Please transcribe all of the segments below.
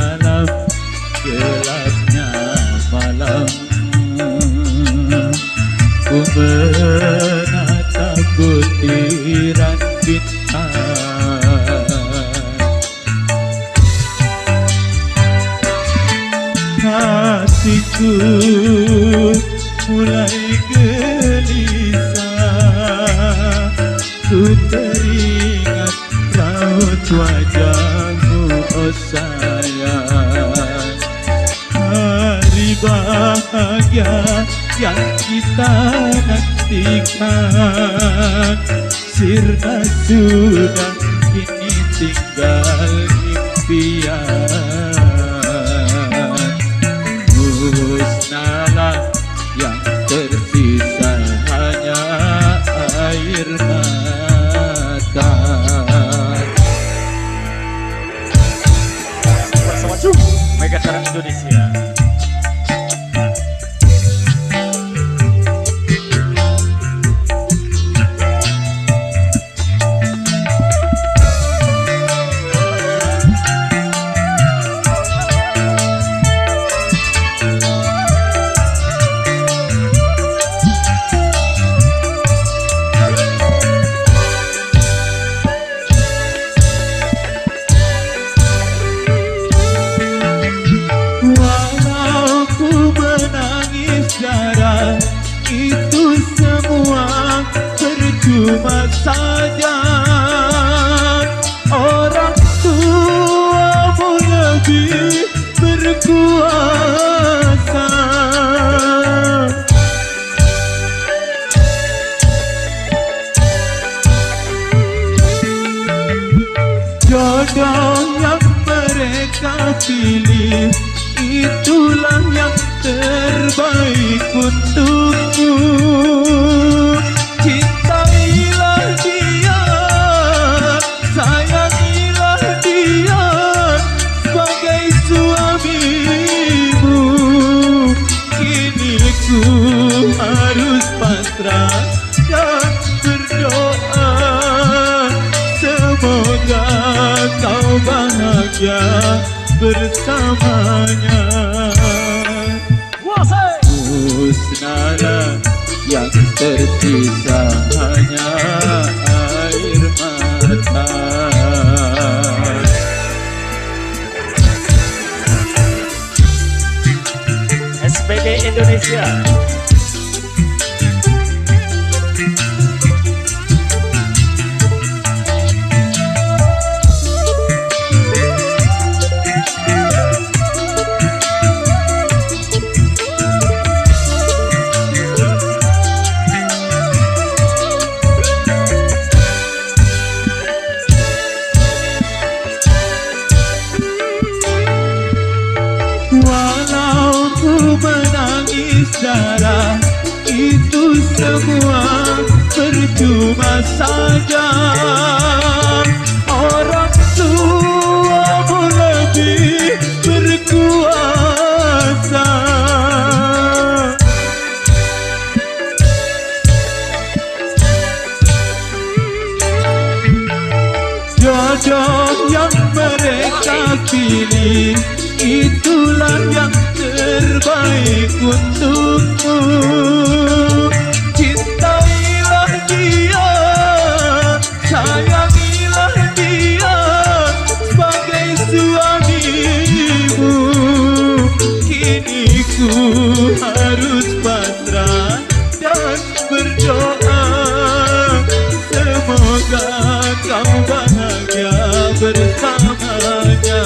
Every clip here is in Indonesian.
dalam gelapnya malam, ku menatap butiran bintang. Hatiku mulai gelisah, ku teringat raut wajahmu, oh sayang. Hari bahagia yang kita nantikan sirna sudah, kini tinggal impian. Musnahlah yang tersisa hanya air mata. Bersama Megacara Indonesia. Itu semua percuma saja. Orang tuamu lebih berkuasa. Jodoh yang mereka pilih, itulah yang terbaik untukmu. Cintailah dia, sayangilah dia sebagai suamimu. Kini ku harus pasrah dan berdoa, semoga kau bahagia bersamanya. Musnahlah yang tersisa hanya air mata. SPG Indonesia. Walau ku menangis darah, itu semua percuma saja. Orang tuamu lebih berkuasa. Jodoh yang mereka pilih, itulah yang terbaik untukmu. Cintailah dia, sayangilah dia sebagai suamimu. Kini ku harus pasrah dan berdoa, semoga kau bahagia bersamanya.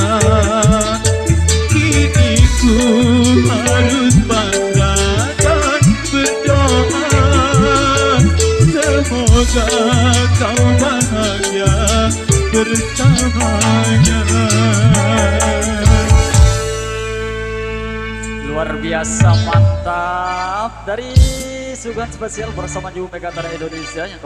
Ku harus pasrah dan berdoa, semoga kau bahagia bersamanya. Luar biasa mantap dari Sugan Spesial bersama Ju Megacara Indonesia yang